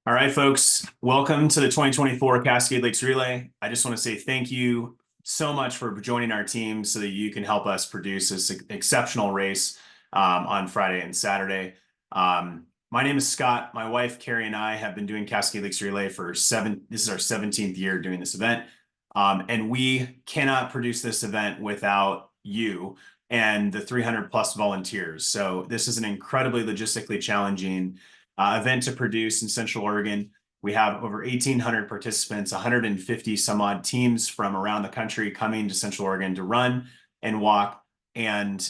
All right, folks, welcome to the 2024 Cascade Lakes Relay. I just want to say thank you so much for joining our team so that you can help us produce this exceptional race on Friday and Saturday. My name is Scott. My wife, Carrie, and I have been doing Cascade Lakes Relay for this is our 17th year doing this event. And we cannot produce this event without you and the 300 plus volunteers. So this is an incredibly logistically challenging event to produce in Central Oregon. We have over 1,800 participants, 150 some odd teams from around the country coming to Central Oregon to run and walk. And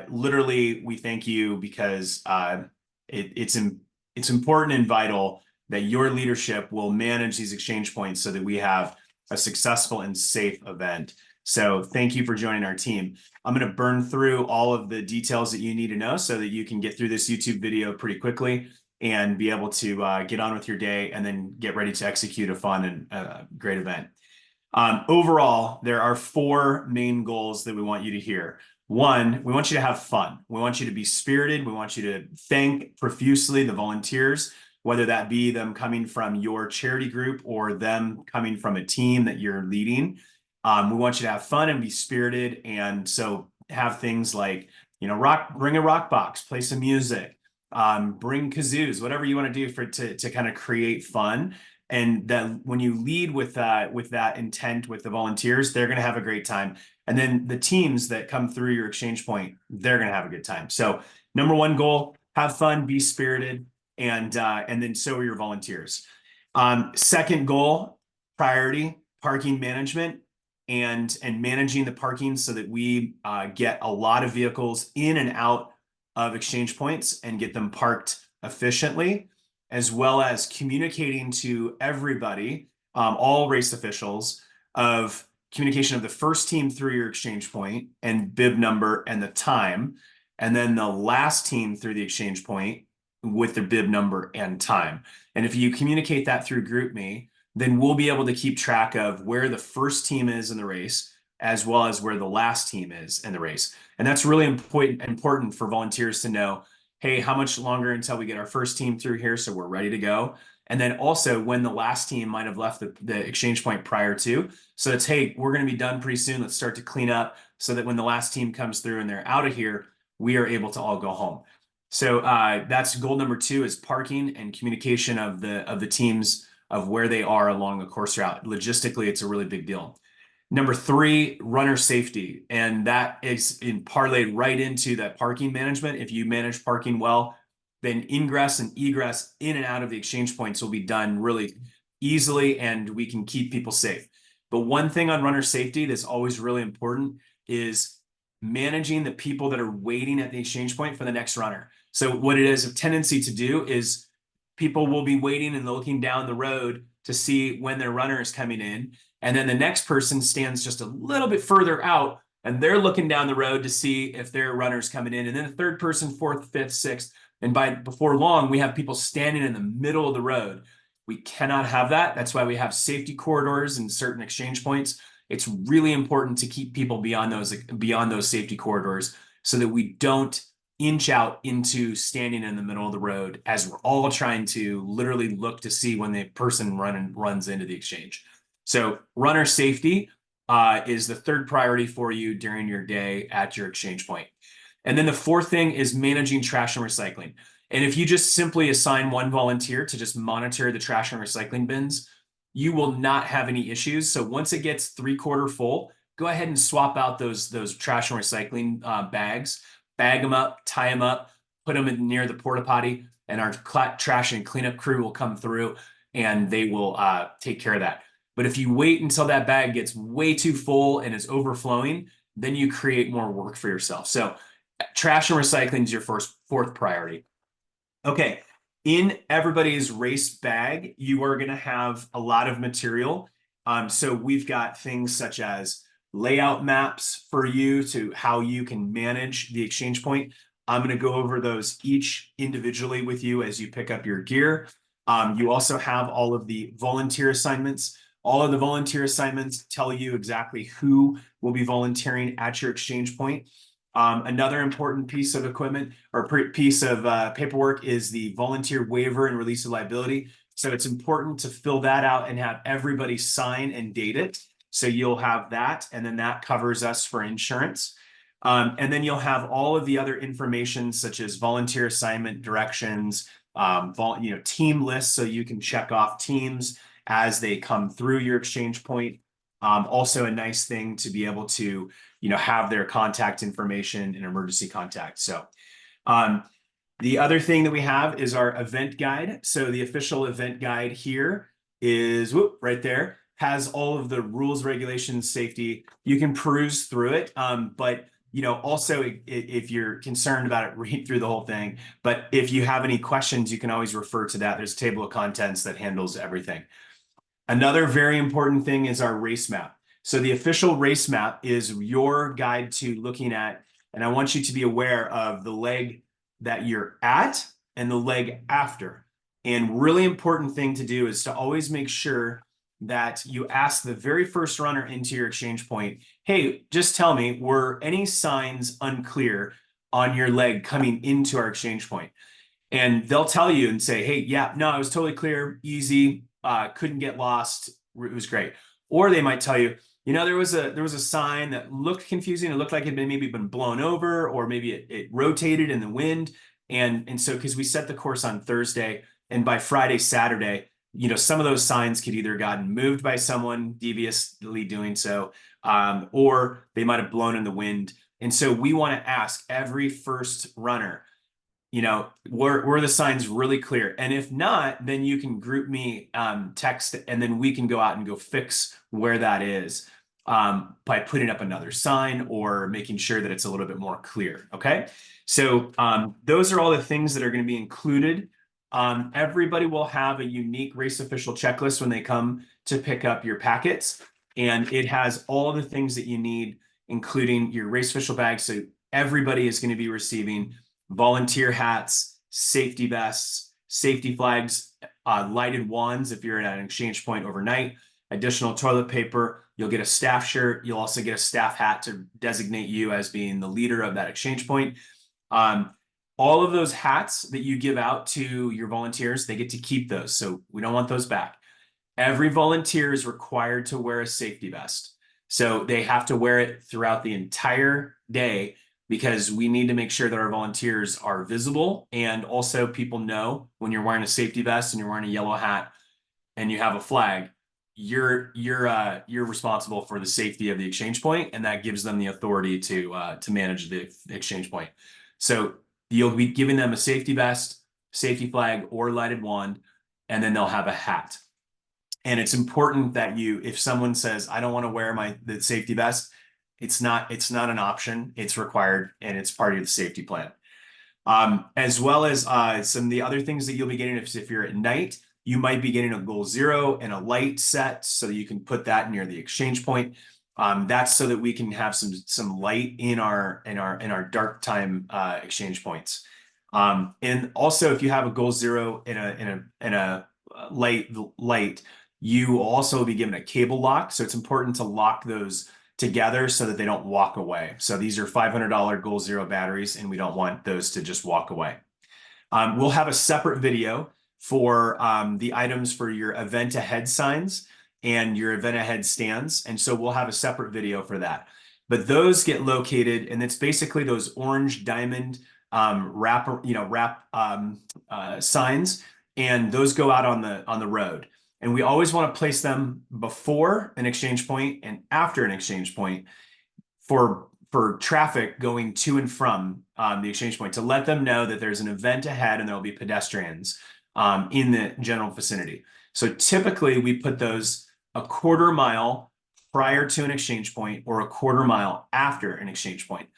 literally, we thank you because it's important and vital that your leadership will manage these exchange points so that we have a successful and safe event. So thank you for joining our team. I'm going to burn through all of the details that you need to know so that you can get through this YouTube video pretty quickly and be able to get on with your day and then get ready to execute a fun and great event. Overall, there are four main goals that we want you to hear. One, we want you to have fun. We want you to be spirited. We want you to thank profusely the volunteers, whether that be them coming from your charity group or them coming from a team that you're leading. We want you to have fun and be spirited. And so have things like, bring a rock box, play some music, bring kazoos, whatever you want to do to kind of create fun. And that when you lead with that intent with the volunteers, they're going to have a great time. And then the teams that come through your exchange point, they're going to have a good time. So number one goal, have fun, be spirited, and then so are your volunteers. Second goal, priority, parking management and managing the parking so that we get a lot of vehicles in and out of exchange points and get them parked efficiently, as well as communicating to everybody, all race officials, of communication of the first team through your exchange point and bib number and the time, and then the last team through the exchange point with their bib number and time. And if you communicate that through GroupMe, then we'll be able to keep track of where the first team is in the race, as well as where the last team is in the race. And that's really important for volunteers to know, hey, how much longer until we get our first team through here so we're ready to go? And then also when the last team might have left the exchange point prior to. So it's, hey, we're going to be done pretty soon. Let's start to clean up so that when the last team comes through and they're out of here, we are able to all go home. So that's goal number two, is parking and communication of the teams of where they are along the course route. Logistically, it's a really big deal. Number three, runner safety. And that is parlayed right into that parking management. If you manage parking well, then ingress and egress in and out of the exchange points will be done really easily and we can keep people safe. But one thing on runner safety that's always really important is managing the people that are waiting at the exchange point for the next runner. So what it is a tendency to do is people will be waiting and looking down the road to see when their runner is coming in. And then the next person stands just a little bit further out and they're looking down the road to see if their runner's coming in. And then the third person, fourth, fifth, sixth. And before long, we have people standing in the middle of the road. We cannot have that. That's why we have safety corridors and certain exchange points. It's really important to keep people beyond those safety corridors so that we don't inch out into standing in the middle of the road as we're all trying to literally look to see when the person runs into the exchange. So runner safety is the third priority for you during your day at your exchange point. And then the fourth thing is managing trash and recycling. And if you just simply assign one volunteer to just monitor the trash and recycling bins, you will not have any issues. So once it gets 3/4 full, go ahead and swap out those trash and recycling bags, bag them up, tie them up, put them near the porta potty, and our trash and cleanup crew will come through and they will take care of that. But if you wait until that bag gets way too full and is overflowing, then you create more work for yourself. So trash and recycling is your fourth priority. Okay, in everybody's race bag, you are going to have a lot of material. So we've got things such as layout maps for you to how you can manage the exchange point. I'm going to go over those each individually with you as you pick up your gear. You also have all of the volunteer assignments. All of the volunteer assignments tell you exactly who will be volunteering at your exchange point. Another important piece of equipment or piece of paperwork is the volunteer waiver and release of liability. So it's important to fill that out and have everybody sign and date it. So you'll have that, and then that covers us for insurance. And then you'll have all of the other information such as volunteer assignment directions, team lists, so you can check off teams as they come through your exchange point. Also a nice thing to be able to, have their contact information and emergency contact. So the other thing that we have is our event guide. So the official event guide here is right there, has all of the rules, regulations, safety. You can peruse through it, but also if you're concerned about it, read through the whole thing. But if you have any questions, you can always refer to that. There's a table of contents that handles everything. Another very important thing is our race map. So the official race map is your guide to looking at, and I want you to be aware of the leg that you're at and the leg after. And really important thing to do is to always make sure that you ask the very first runner into your exchange point, hey, just tell me, were any signs unclear on your leg coming into our exchange point? And they'll tell you and say, hey, yeah, no, it was totally clear, easy, couldn't get lost, it was great. Or they might tell you, there was a sign that looked confusing. It looked like it had maybe been blown over, or maybe it rotated in the wind. And so, because we set the course on Thursday, and by Friday, Saturday, some of those signs could either gotten moved by someone deviously doing so, or they might have blown in the wind. And so we want to ask every first runner, were the signs really clear? And if not, then you can group me, text, and then we can go out and go fix where that is, by putting up another sign or making sure that it's a little bit more clear. Okay. So those are all the things that are going to be included. Everybody will have a unique race official checklist when they come to pick up your packets, and it has all the things that you need, including your race official bag. So everybody is going to be receiving volunteer hats, safety vests, safety flags, lighted wands if you're at an exchange point overnight, additional toilet paper. You'll get a staff shirt. You'll also get a staff hat to designate you as being the leader of that exchange point. All of those hats that you give out to your volunteers, they get to keep those. So we don't want those back. Every volunteer is required to wear a safety vest. So they have to wear it throughout the entire day, because we need to make sure that our volunteers are visible, and also people know when you're wearing a safety vest and you're wearing a yellow hat and you have a flag, you're responsible for the safety of the exchange point, and that gives them the authority to manage the exchange point. So you'll be giving them a safety vest, safety flag, or lighted wand, and then they'll have a hat. And it's important that if someone says, I don't want to wear the safety vest, it's not an option. It's required, and it's part of the safety plan. As well as some of the other things that you'll be getting if you're at night, you might be getting a goal zero and a light set, so that you can put that near the exchange point. That's so that we can have some light in our dark time exchange points. And also, if you have a goal zero in a light, you will also be given a cable lock. So it's important to lock those together so that they don't walk away. So these are $500 goal zero batteries, and we don't want those to just walk away. We'll have a separate video for the items for your event ahead signs and your event ahead stands. And so we'll have a separate video for that. But those get located, and it's basically those orange diamond wrap signs, and those go out on the road. And we always want to place them before an exchange point and after an exchange point for traffic going to and from the exchange point, to let them know that there's an event ahead and there'll be pedestrians in the general vicinity. So typically we put those a quarter mile prior to an exchange point or a quarter mile after an exchange point.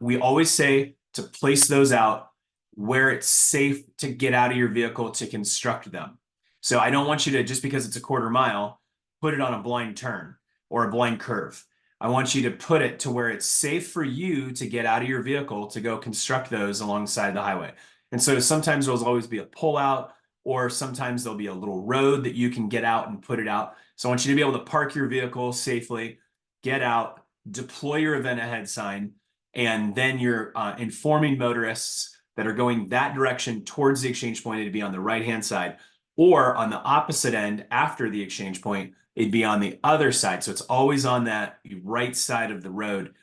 We always say to place those out where it's safe to get out of your vehicle to construct them. So I don't want you to, just because it's a quarter mile, put it on a blind turn or a blind curve. I want you to put it to where it's safe for you to get out of your vehicle to go construct those alongside the highway. And so sometimes there'll always be a pullout, or sometimes there'll be a little road that you can get out and put it out. So I want you to be able to park your vehicle safely, get out, deploy your event ahead sign, and then you're informing motorists that are going that direction towards the exchange point to be on the right-hand side. Or on the opposite end, after the exchange point, it'd be on the other side. So it's always on that right side of the road,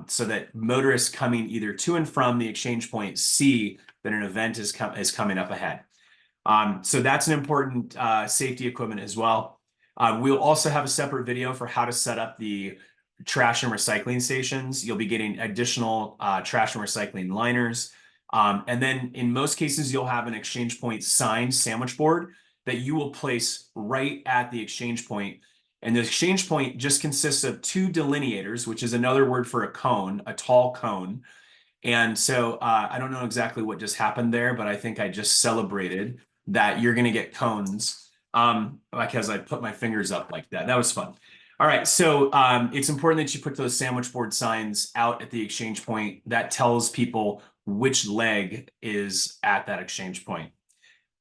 so that motorists coming either to and from the exchange point see that an event is coming up ahead. So that's an important safety equipment as well. We'll also have a separate video for how to set up the trash and recycling stations. You'll be getting additional trash and recycling liners. And then in most cases, you'll have an exchange point sign sandwich board that you will place right at the exchange point. And the exchange point just consists of two delineators, which is another word for a cone, a tall cone. And so I don't know exactly what just happened there, but I think I just celebrated that you're going to get cones because I put my fingers up like that. That was fun. All right, so it's important that you put those sandwich board signs out at the exchange point. That tells people which leg is at that exchange point.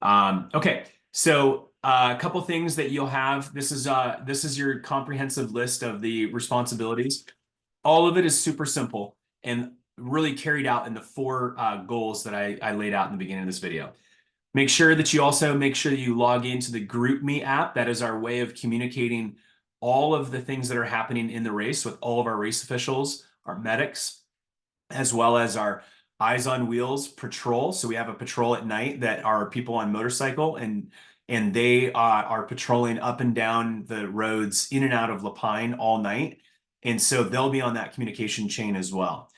Okay, so a couple things that you'll have. This is your comprehensive list of the responsibilities. All of it is super simple and really carried out in the four goals that I laid out in the beginning of this video. Make sure that you log into the GroupMe app. That is our way of communicating all of the things that are happening in the race with all of our race officials, our medics, as well as our Eyes on Wheels patrol. So we have a patrol at night that are people on motorcycle, and they are patrolling up and down the roads in and out of Lapine all night. And so they'll be on that communication chain as well.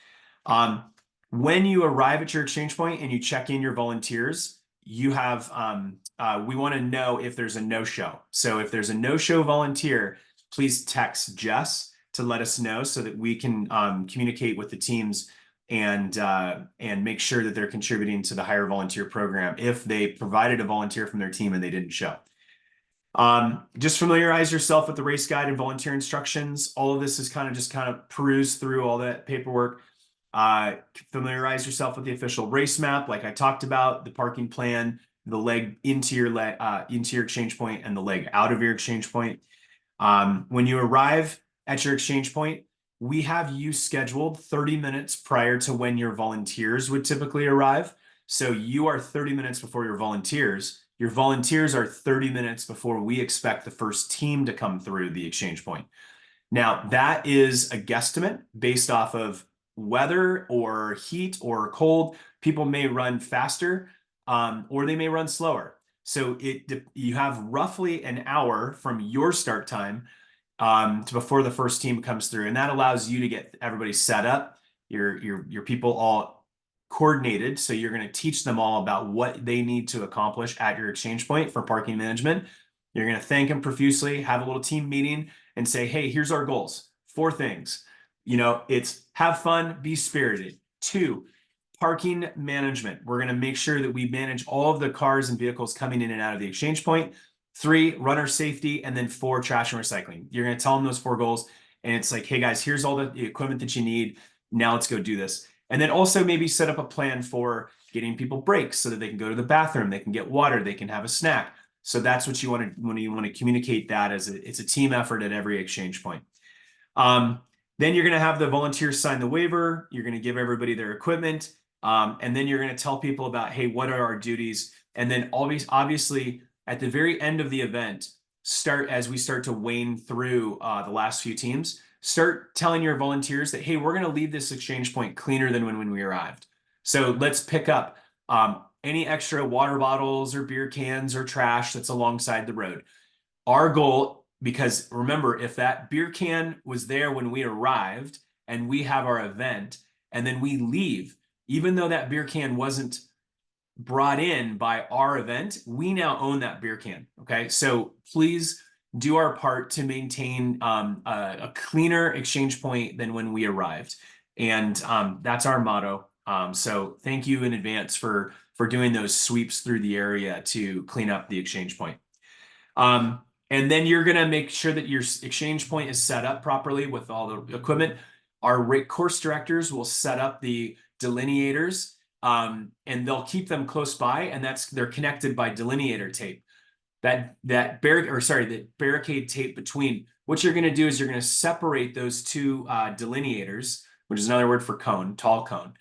When you arrive at your exchange point and you check in your volunteers, you have, we want to know if there's a no-show. So if there's a no-show volunteer, please text Jess to let us know so that we can communicate with the teams and make sure that they're contributing to the Hire Volunteer program if they provided a volunteer from their team and they didn't show. Just familiarize yourself with the race guide and volunteer instructions. All of this is kind of peruse through all that paperwork. Familiarize yourself with the official race map, like I talked about, the parking plan, the leg into your exchange point, and the leg out of your exchange point. When you arrive at your exchange point, we have you scheduled 30 minutes prior to when your volunteers would typically arrive. So you are 30 minutes before your volunteers. Your volunteers are 30 minutes before we expect the first team to come through the exchange point. Now, that is a guesstimate based off of weather or heat or cold. People may run faster or they may run slower. So you have roughly an hour from your start time to before the first team comes through. And that allows you to get everybody set up, your people all coordinated. So you're going to teach them all about what they need to accomplish at your exchange point for parking management. You're going to thank them profusely, have a little team meeting and say, hey, here's our goals. 4 things. It's have fun, be spirited. 2, parking management. We're going to make sure that we manage all of the cars and vehicles coming in and out of the exchange point. 3, runner safety. And then 4, trash and recycling. You're going to tell them those 4 goals. And it's like, hey guys, here's all the equipment that you need. Now let's go do this. And then also maybe set up a plan for getting people breaks so that they can go to the bathroom, they can get water, they can have a snack. So that's what you want to, when you want to communicate that as it's a team effort at every exchange point. Then you're going to have the volunteers sign the waiver. You're going to give everybody their equipment. And then you're going to tell people about, hey, what are our duties? And then obviously at the very end of the event, as we start to wane through the last few teams, start telling your volunteers that, hey, we're going to leave this exchange point cleaner than when we arrived. So let's pick up any extra water bottles or beer cans or trash that's alongside the road. Our goal, because remember, if that beer can was there when we arrived and we have our event and then we leave, even though that beer can wasn't brought in by our event, we now own that beer can. Okay, so please do our part to maintain a cleaner exchange point than when we arrived. And that's our motto. So thank you in advance for doing those sweeps through the area to clean up the exchange point. And then you're going to make sure that your exchange point is set up properly with all the equipment. Our course directors will set up the delineators and they'll keep them close by, and they're connected by delineator tape. That barricade tape between. What you're going to do is you're going to separate those 2 delineators, which is another word for cone, tall cone,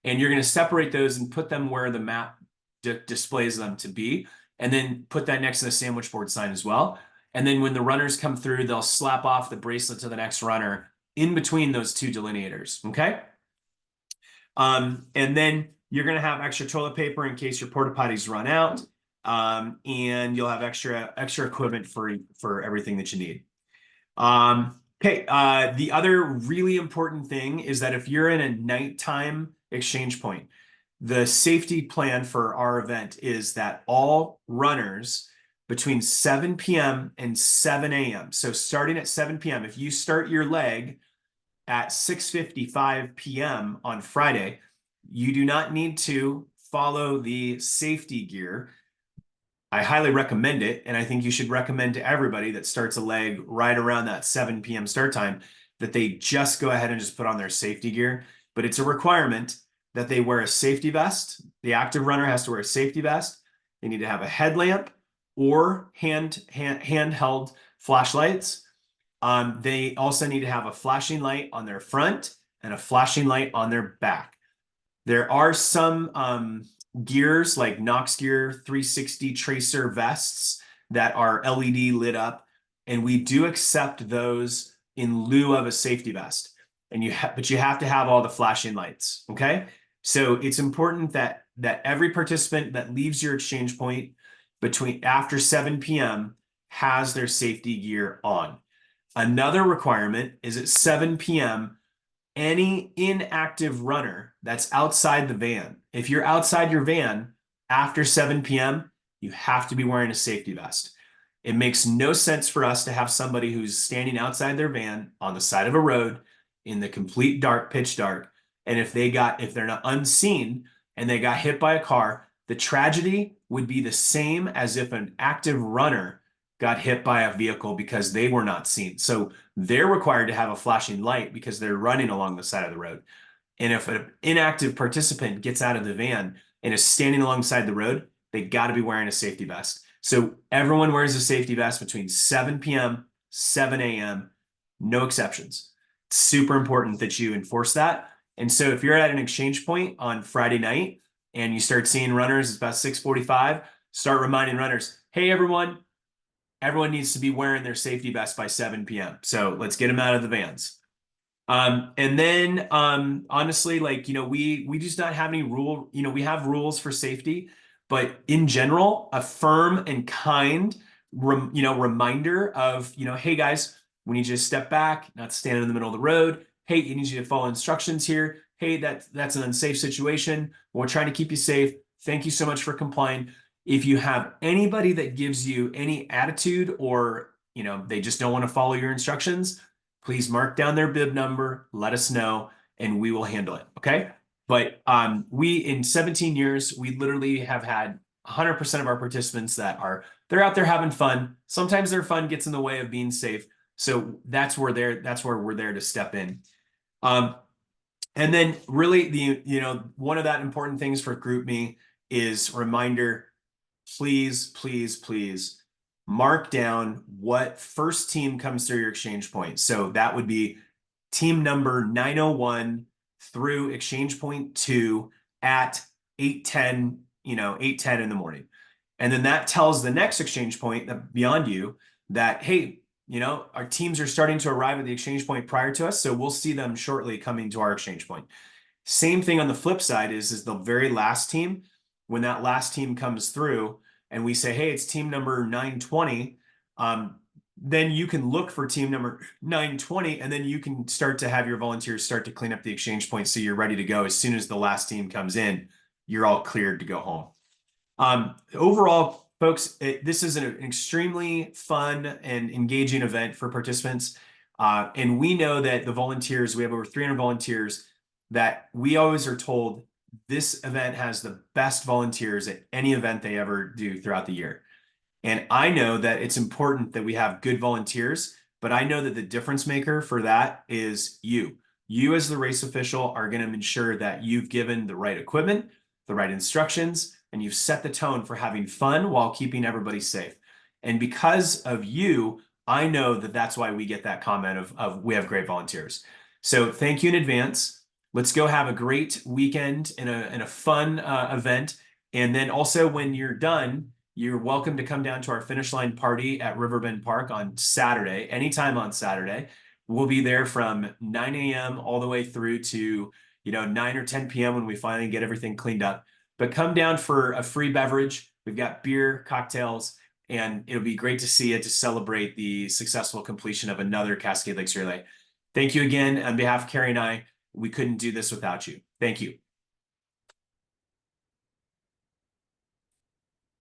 and you're going to separate those and put them where the map displays them to be. and then put that next to the sandwich board sign as well. And then when the runners come through, they'll slap off the bracelet to the next runner in between those two delineators, okay? And then you're going to have extra toilet paper in case your porta potties run out. And you'll have extra equipment for everything that you need. Okay. The other really important thing is that if you're in a nighttime exchange point, the safety plan for our event is that all runners between 7 p.m. and 7 a.m. So starting at 7 p.m., if you start your leg at 6:55 p.m. on Friday, you do not need to follow the safety gear. I highly recommend it, and I think you should recommend to everybody that starts a leg right around that 7 p.m. start time that they just go ahead and just put on their safety gear. But it's a requirement that they wear a safety vest. The active runner has to wear a safety vest. They need to have a headlamp or handheld flashlights. They also need to have a flashing light on their front and a flashing light on their back. There are some gears like Knox Gear 360 Tracer vests that are LED lit up, and we do accept those in lieu of a safety vest. But you have to have all the flashing lights, okay? So it's important that every participant that leaves your exchange point after 7 p.m. has their safety gear on. Another requirement is at 7 p.m., any inactive runner that's outside the van, if you're outside your van after 7 p.m., you have to be wearing a safety vest. It makes no sense for us to have somebody who's standing outside their van on the side of a road in the complete dark, pitch dark, and if they're not unseen and they got hit by a car, the tragedy would be the same as if an active runner got hit by a vehicle because they were not seen. So they're required to have a flashing light because they're running along the side of the road. And if an inactive participant gets out of the van and is standing alongside the road, they got to be wearing a safety vest. So everyone wears a safety vest between 7 p.m., 7 a.m., no exceptions. It's super important that you enforce that. And so if you're at an exchange point on Friday night and you start seeing runners, it's about 6:45, start reminding runners, hey, everyone needs to be wearing their safety vest by 7 p.m. So let's get them out of the vans. And then honestly, like, we just not have any rule, we have rules for safety, but in general, a firm and kind, reminder of, hey guys, we need you to step back, not stand in the middle of the road. Hey, you need you to follow instructions here. Hey, that's an unsafe situation. We're trying to keep you safe. Thank you so much for complying. If you have anybody that gives you any attitude or, they just don't want to follow your instructions, please mark down their bib number, let us know, and we will handle it, okay? But in 17 years, we literally have had 100% of our participants they're out there having fun. Sometimes their fun gets in the way of being safe. So that's where we're there to step in. And then really one of that important things for GroupMe is reminder, please, please, please mark down what first team comes through your exchange point. So that would be team number 901 through exchange point 2 at 8:10, 8:10 in the morning. And then that tells the next exchange point that beyond you that, hey, our teams are starting to arrive at the exchange point prior to us. So we'll see them shortly coming to our exchange point. Same thing on the flip side is the very last team. When that last team comes through and we say, hey, it's team number 920, then you can look for team number 920, and then you can start to have your volunteers start to clean up the exchange point so you're ready to go. As soon as the last team comes in, you're all cleared to go home. Overall, folks, this is an extremely fun and engaging event for participants. And we know that the volunteers, we have over 300 volunteers, that we always are told this event has the best volunteers at any event they ever do throughout the year. And I know that it's important that we have good volunteers, but I know that the difference maker for that is you. You as the race official are going to ensure that you've given the right equipment, the right instructions, and you've set the tone for having fun while keeping everybody safe. And because of you, I know that that's why we get that comment of we have great volunteers. So thank you in advance. Let's go have a great weekend in a fun event. And then also when you're done, You're welcome to come down to our finish line party at Riverbend Park on Saturday, anytime on Saturday. We'll be there from 9 a.m. all the way through to 9 or 10 p.m. when we finally get everything cleaned up. But come down for a free beverage. We've got beer, cocktails, and it'll be great to see you to celebrate the successful completion of another Cascade Lakes Relay. Thank you again on behalf of Carrie and I. We couldn't do this without you. Thank you.